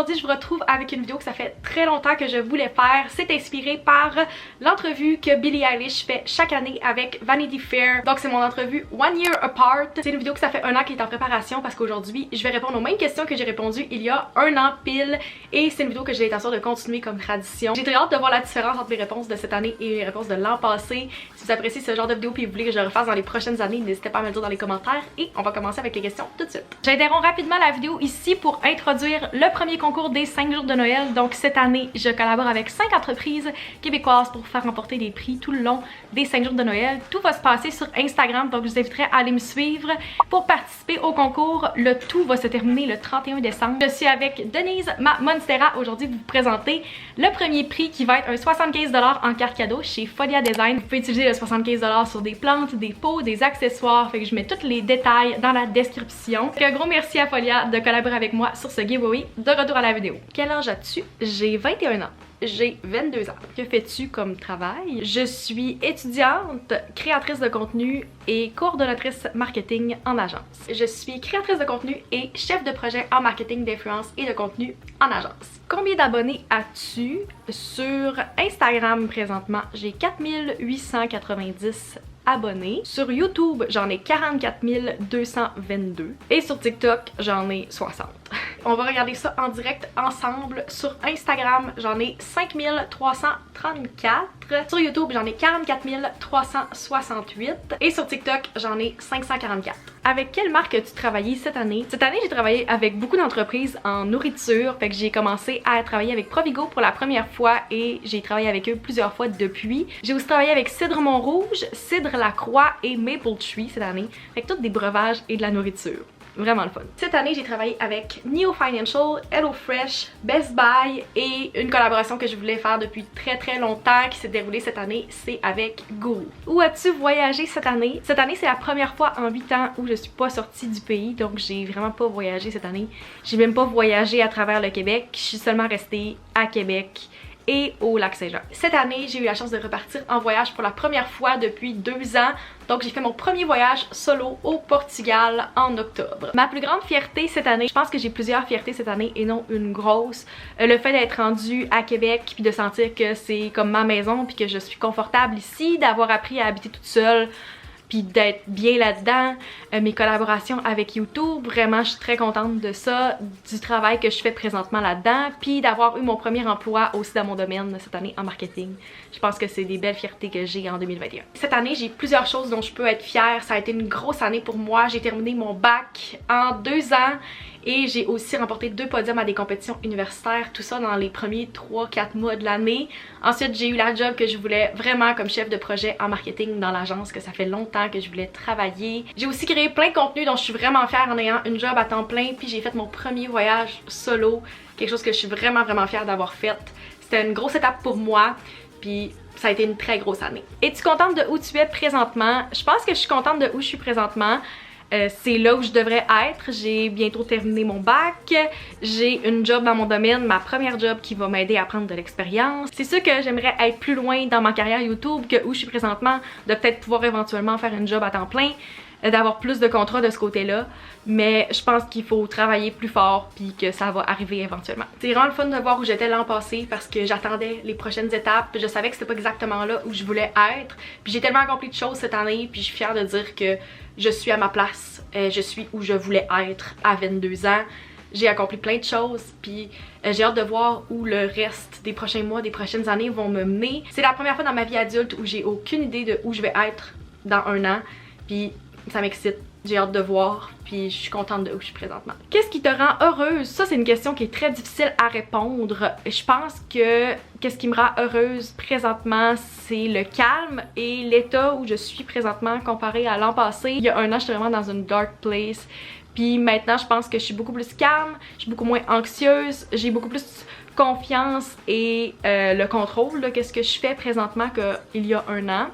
aujourd'hui je vous retrouve avec une vidéo que ça fait très longtemps que je voulais faire. C'est inspiré par l'entrevue que Billie Eilish fait chaque année avec Vanity Fair. Donc c'est mon entrevue One Year Apart. C'est une vidéo que ça fait un an qui est en préparation parce qu'aujourd'hui je vais répondre aux mêmes questions que j'ai répondues il y a un an pile. Et c'est une vidéo que j'ai l'intention de continuer comme tradition. J'ai très hâte de voir la différence entre mes réponses de cette année et mes réponses de l'an passé. Si vous appréciez ce genre de vidéo et vous voulez que je le refasse dans les prochaines années, n'hésitez pas à me le dire dans les commentaires et on va commencer avec les questions tout de suite. J'interromps rapidement la vidéo ici pour introduire le premier concours des 5 jours de Noël. Donc cette année, je collabore avec 5 entreprises québécoises pour faire remporter des prix tout le long des 5 jours de Noël. Tout va se passer sur Instagram, donc je vous inviterai à aller me suivre pour participer au concours. Le tout va se terminer le 31 décembre. Je suis avec Denise, ma Monstera, aujourd'hui pour vous présenter le premier prix qui va être un 75$ en carte cadeau chez Folia Design. Vous pouvez utiliser le 75$ sur des plantes, des pots, des accessoires, fait que je mets tous les détails dans la description. Un gros merci à Folia de collaborer avec moi sur ce giveaway. De retour à la vidéo. Quel âge as-tu? J'ai 21 ans. J'ai 22 ans. Que fais-tu comme travail? Je suis étudiante, créatrice de contenu et coordonnatrice marketing en agence. Je suis créatrice de contenu et chef de projet en marketing d'influence et de contenu en agence. Combien d'abonnés as-tu? Sur Instagram présentement, j'ai 4890 abonnés. Sur YouTube, j'en ai 44 222. Et sur TikTok, j'en ai 60. On va regarder ça en direct ensemble. Sur Instagram, j'en ai 5334. Sur YouTube, j'en ai 44 368. Et sur TikTok, j'en ai 544. Avec quelle marque as-tu travaillé cette année? Cette année, j'ai travaillé avec beaucoup d'entreprises en nourriture. Fait que j'ai commencé à travailler avec Provigo pour la première fois et j'ai travaillé avec eux plusieurs fois depuis. J'ai aussi travaillé avec Cidre Montrouge, Cidre Lacroix et Maple Tree cette année. Fait que toutes des breuvages et de la nourriture. Vraiment le fun. Cette année, j'ai travaillé avec Neo Financial, HelloFresh, Best Buy et une collaboration que je voulais faire depuis très longtemps qui s'est déroulée cette année, c'est avec Guru. Où as-tu voyagé cette année? Cette année, c'est la première fois en 8 ans où je suis pas sortie du pays, donc j'ai vraiment pas voyagé cette année. J'ai même pas voyagé à travers le Québec, je suis seulement restée à Québec et au Lac-Saint-Jean. Cette année, j'ai eu la chance de repartir en voyage pour la première fois depuis 2 ans. Donc j'ai fait mon premier voyage solo au Portugal en octobre. Ma plus grande fierté cette année, je pense que j'ai plusieurs fiertés cette année et non une grosse. Le fait d'être rendue à Québec puis de sentir que c'est comme ma maison puis que je suis confortable ici, d'avoir appris à habiter toute seule puis d'être bien là-dedans, mes collaborations avec YouTube, vraiment je suis très contente de ça, du travail que je fais présentement là-dedans, puis d'avoir eu mon premier emploi aussi dans mon domaine cette année en marketing. Je pense que c'est des belles fiertés que j'ai en 2021. Cette année, j'ai plusieurs choses dont je peux être fière, ça a été une grosse année pour moi, j'ai terminé mon bac en 2 ans, et j'ai aussi remporté 2 podiums à des compétitions universitaires, tout ça dans les premiers 3-4 mois de l'année. Ensuite, j'ai eu la job que je voulais vraiment comme chef de projet en marketing dans l'agence, que ça fait longtemps que je voulais travailler. J'ai aussi créé plein de contenus dont je suis vraiment fière en ayant une job à temps plein, puis j'ai fait mon premier voyage solo, quelque chose que je suis vraiment fière d'avoir fait. C'était une grosse étape pour moi, puis ça a été une très grosse année. Es-tu contente de où tu es présentement? Je pense que je suis contente de où je suis présentement. C'est là où je devrais être. J'ai bientôt terminé mon bac. J'ai une job dans mon domaine, ma première job qui va m'aider à prendre de l'expérience. C'est sûr que j'aimerais être plus loin dans ma carrière YouTube que où je suis présentement, de peut-être pouvoir éventuellement faire une job à temps plein, d'avoir plus de contrats de ce côté-là. Mais je pense qu'il faut travailler plus fort puis que ça va arriver éventuellement. C'est vraiment le fun de voir où j'étais l'an passé parce que j'attendais les prochaines étapes. Je savais que c'était pas exactement là où je voulais être. Puis j'ai tellement accompli de choses cette année puis je suis fière de dire que je suis à ma place. Je suis où je voulais être à 22 ans. J'ai accompli plein de choses puis j'ai hâte de voir où le reste des prochains mois, des prochaines années vont me mener. C'est la première fois dans ma vie adulte où j'ai aucune idée de où je vais être dans un an. Puis ça m'excite. J'ai hâte de voir, puis je suis contente de où je suis présentement. Qu'est-ce qui te rend heureuse? Ça, c'est une question qui est très difficile à répondre. Je pense que qu'est-ce qui me rend heureuse présentement, c'est le calme et l'état où je suis présentement comparé à l'an passé. Il y a un an, j'étais vraiment dans une dark place. Puis maintenant, je pense que je suis beaucoup plus calme, je suis beaucoup moins anxieuse, j'ai beaucoup plus confiance et le contrôle de ce que je fais présentement qu'il y a un an.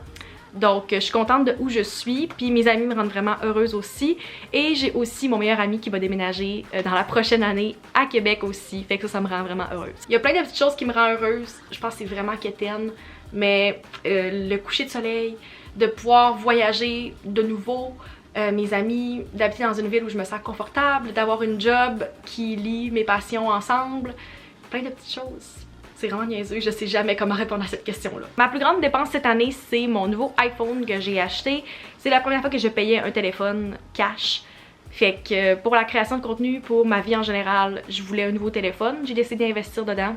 Donc je suis contente de où je suis, puis mes amis me rendent vraiment heureuse aussi. Et j'ai aussi mon meilleur ami qui va déménager dans la prochaine année à Québec aussi, fait que ça me rend vraiment heureuse. Il y a plein de petites choses qui me rendent heureuse, je pense que c'est vraiment quétaine, mais le coucher de soleil, de pouvoir voyager de nouveau, mes amis, d'habiter dans une ville où je me sens confortable, d'avoir une job qui lie mes passions ensemble, plein de petites choses. C'est vraiment niaiseux, je sais jamais comment répondre à cette question-là. Ma plus grande dépense cette année, c'est mon nouveau iPhone que j'ai acheté. C'est la première fois que je payais un téléphone cash. Fait que pour la création de contenu, pour ma vie en général, je voulais un nouveau téléphone. J'ai décidé d'investir dedans.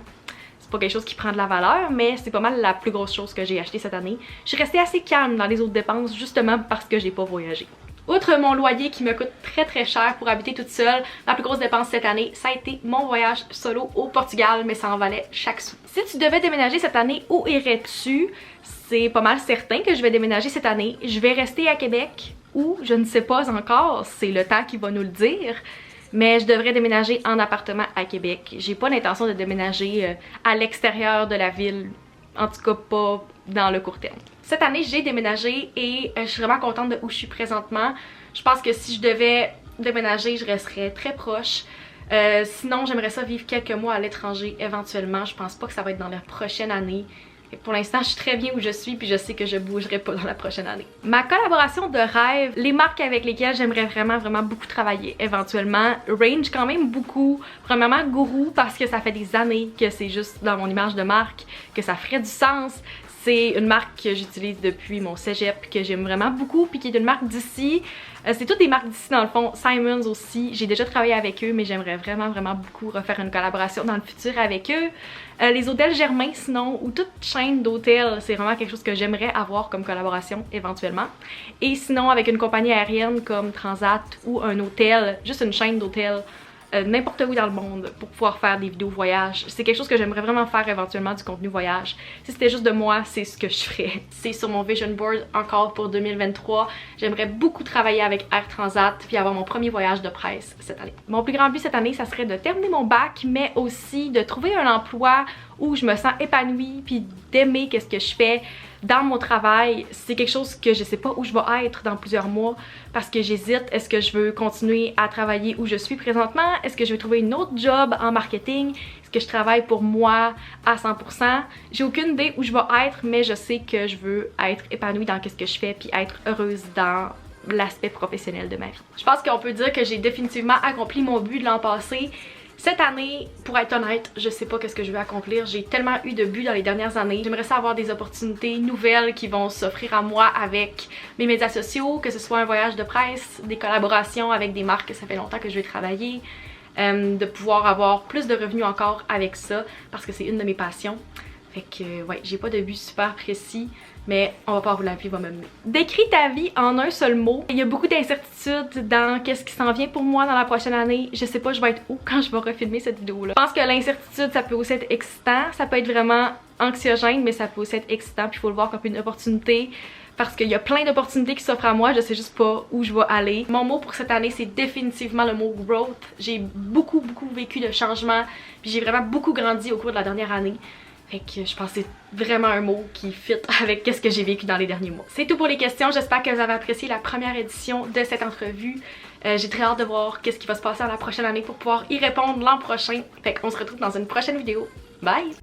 C'est pas quelque chose qui prend de la valeur, mais c'est pas mal la plus grosse chose que j'ai acheté cette année. Je suis restée assez calme dans les autres dépenses, justement parce que j'ai pas voyagé. Outre mon loyer qui me coûte très cher pour habiter toute seule, ma plus grosse dépense cette année, ça a été mon voyage solo au Portugal, mais ça en valait chaque sou. Si tu devais déménager cette année, où irais-tu? C'est pas mal certain que je vais déménager cette année. Je vais rester à Québec, ou je ne sais pas encore, c'est le temps qui va nous le dire. Mais je devrais déménager en appartement à Québec. J'ai pas l'intention de déménager à l'extérieur de la ville, en tout cas pas dans le court terme. Cette année, j'ai déménagé et je suis vraiment contente de où je suis présentement. Je pense que si je devais déménager, je resterais très proche. Sinon, j'aimerais ça vivre quelques mois à l'étranger éventuellement. Je pense pas que ça va être dans la prochaine année. Et pour l'instant, je suis très bien où je suis puis je sais que je bougerai pas dans la prochaine année. Ma collaboration de rêve, les marques avec lesquelles j'aimerais vraiment beaucoup travailler éventuellement, range quand même beaucoup. Premièrement, Guru parce que ça fait des années que c'est juste dans mon image de marque que ça ferait du sens. C'est une marque que j'utilise depuis mon cégep, que j'aime vraiment beaucoup, puis qui est une marque d'ici. C'est toutes des marques d'ici dans le fond, Simons aussi. J'ai déjà travaillé avec eux, mais j'aimerais vraiment beaucoup refaire une collaboration dans le futur avec eux. Les hôtels Germain sinon, ou toute chaîne d'hôtels, c'est vraiment quelque chose que j'aimerais avoir comme collaboration éventuellement. Et sinon avec une compagnie aérienne comme Transat ou un hôtel, juste une chaîne d'hôtels, n'importe où dans le monde pour pouvoir faire des vidéos voyage. C'est quelque chose que j'aimerais vraiment faire éventuellement, du contenu voyage. Si c'était juste de moi, c'est ce que je ferais. C'est sur mon vision board encore pour 2023. J'aimerais beaucoup travailler avec Air Transat puis avoir mon premier voyage de presse cette année. Mon plus grand but cette année, ça serait de terminer mon bac, mais aussi de trouver un emploi où je me sens épanouie puis d'aimer qu'est-ce que je fais dans mon travail. C'est quelque chose que je sais pas où je vais être dans plusieurs mois parce que j'hésite. Est-ce que je veux continuer à travailler où je suis présentement? Est-ce que je veux trouver une autre job en marketing? Est-ce que je travaille pour moi à 100%? J'ai aucune idée où je vais être, mais je sais que je veux être épanouie dans ce que je fais puis être heureuse dans l'aspect professionnel de ma vie. Je pense qu'on peut dire que j'ai définitivement accompli mon but de l'an passé. Cette année, pour être honnête, je sais pas qu'est-ce que je veux accomplir. J'ai tellement eu de buts dans les dernières années. J'aimerais ça avoir des opportunités nouvelles qui vont s'offrir à moi avec mes médias sociaux, que ce soit un voyage de presse, des collaborations avec des marques que ça fait longtemps que je vais travailler, de pouvoir avoir plus de revenus encore avec ça parce que c'est une de mes passions. Fait que ouais, j'ai pas de but super précis, mais on va pas où la vie va me mener. Décris ta vie en un seul mot. Il y a beaucoup d'incertitudes dans qu'est-ce qui s'en vient pour moi dans la prochaine année. Je sais pas je vais être où quand je vais refilmer cette vidéo-là. Je pense que l'incertitude, ça peut aussi être excitant, ça peut être vraiment anxiogène, mais ça peut aussi être excitant, puis il faut le voir comme une opportunité. Parce qu'il y a plein d'opportunités qui s'offrent à moi, je sais juste pas où je vais aller. Mon mot pour cette année, c'est définitivement le mot growth. J'ai beaucoup vécu de changements, puis j'ai vraiment beaucoup grandi au cours de la dernière année. Fait que je pense que c'est vraiment un mot qui fit avec ce que j'ai vécu dans les derniers mois. C'est tout pour les questions, j'espère que vous avez apprécié la première édition de cette entrevue. J'ai très hâte de voir qu'est-ce qui va se passer dans la prochaine année pour pouvoir y répondre l'an prochain. Fait qu'on se retrouve dans une prochaine vidéo. Bye!